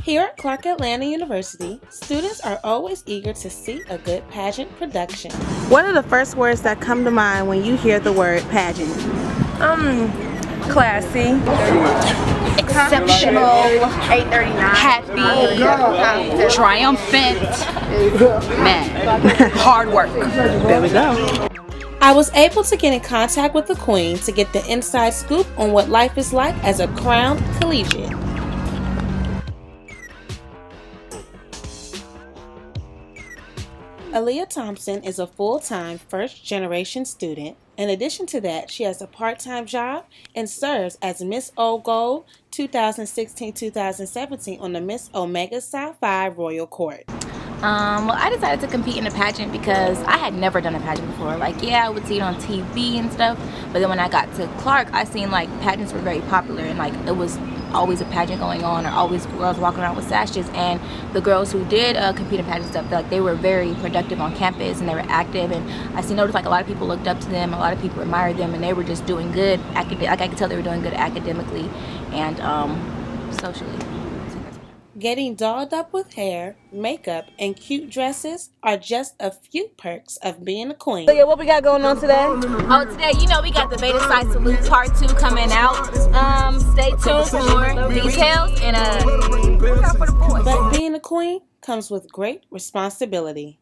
Here at Clark Atlanta University, students are always eager to see a good pageant production. What are the first words that come to mind when you hear the word pageant? Classy, exceptional, 839, happy, triumphant, man, hard work. There we go. I was able to get in contact with the Queen to get the inside scoop on what life is like as a crowned collegiate. Aaliyah Thompson is a full-time first-generation student. In addition to that, she has a part-time job and serves as Miss Old Gold 2016-2017 on the Miss Omega Psi Phi Royal Court. Well, I decided to compete in a pageant because I had never done a pageant before. Like, yeah, I would see it on TV and stuff, but then when I got to Clark, I seen like pageants were very popular and like it was always a pageant going on or always girls walking around with sashes, and the girls who did compete in pageant stuff, like they were very productive on campus and they were active, and noticed like a lot of people looked up to them, a lot of people admired them, and they were just doing good like I could tell they were doing good academically and socially. Getting dolled up with hair, makeup, and cute dresses are just a few perks of being a queen. So yeah, what we got going on today? Oh, today, you know, we got the Beta Psi Salute Part 2 coming out. Stay tuned for more details and look out for the boys. But being a queen comes with great responsibility.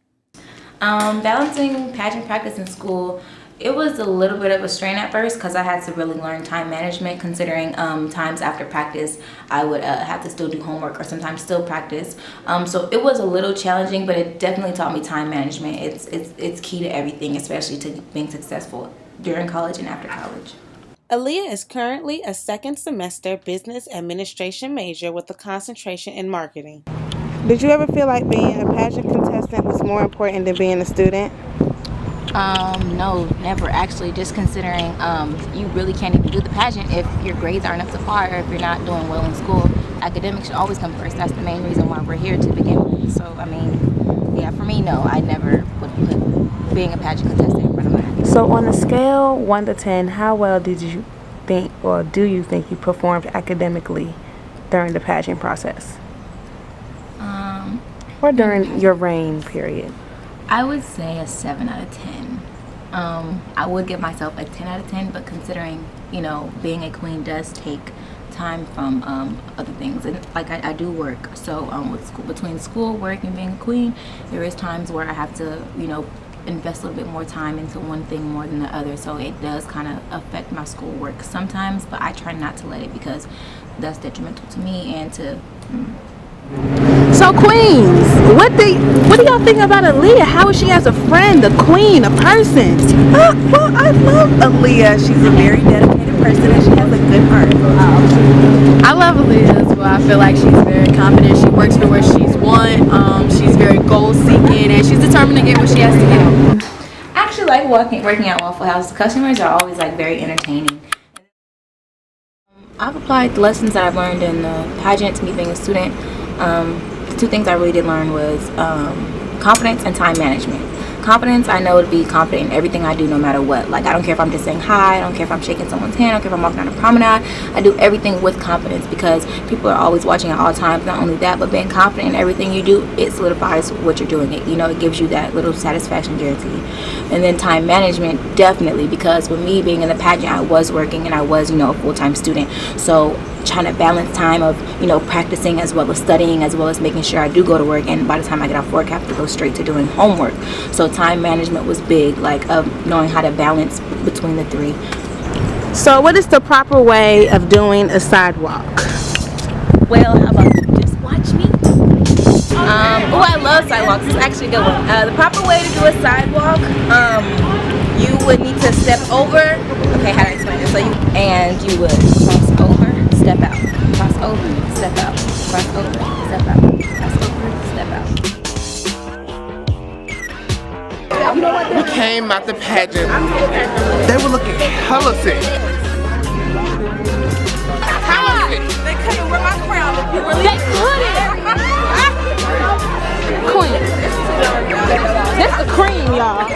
Balancing pageant practice in school, it was a little bit of a strain at first because I had to really learn time management, considering times after practice I would have to still do homework or sometimes still practice. So it was a little challenging, but it definitely taught me time management. It's key to everything, especially to being successful during college and after college. Aaliyah is currently a second semester business administration major with a concentration in marketing. Did you ever feel like being a pageant contestant was more important than being a student? No, never actually, just considering you really can't even do the pageant if your grades aren't up to par or if you're not doing well in school. Academics should always come first. That's the main reason why we're here to begin with. So, I mean, yeah, for me, no, I never would put being a pageant contestant in front of my. So on a scale 1 to 10, how well did you think, or do you think you performed academically during the pageant process? Or during your reign period? I would say a 7 out of 10. I would give myself a 10 out of 10, but considering, you know, being a queen does take time from other things, and like I do work, so with school, between school, work, and being a queen, there is times where I have to, you know, invest a little bit more time into one thing more than the other, so it does kind of affect my schoolwork sometimes, but I try not to let it because that's detrimental to me and to So queens, what do y'all think about Aaliyah? How is she as a friend, a queen, a person? Well, I love Aaliyah. She's a very dedicated person and she has a good heart. I love Aaliyah as well. I feel like she's very confident. She works for where she's won. She's very goal seeking and she's determined to get what she has to get. I actually like working at Waffle House. The customers are always like very entertaining. I've applied the lessons that I've learned in the pageant to me being a student. The two things I really did learn was confidence and time management. Confidence, I know to be confident in everything I do no matter what. Like, I don't care if I'm just saying hi, I don't care if I'm shaking someone's hand, I don't care if I'm walking down a promenade. I do everything with confidence because people are always watching at all times. Not only that, but being confident in everything you do, it solidifies what you're doing. It, you know, it gives you that little satisfaction guarantee. And then time management, definitely, because with me being in the pageant, I was working and I was, you know, a full-time student. So trying to balance time of, you know, practicing as well as studying, as well as making sure I do go to work, and by the time I get off work I have to go straight to doing homework. So time management was big, like knowing how to balance between the three. So what is the proper way of doing a sidewalk? Well, how about you just watch me? Oh, I love sidewalks. It's actually a good one. The proper way to do a sidewalk, you would need to step over. Okay, how do I explain it? So you would cross over, step out, cross over, step out, cross over, step out, cross over, step out. We came out the pageant. They were looking hella sick. Hella sick. They couldn't wear my crown if you really. They couldn't! Queen. This the cream, y'all.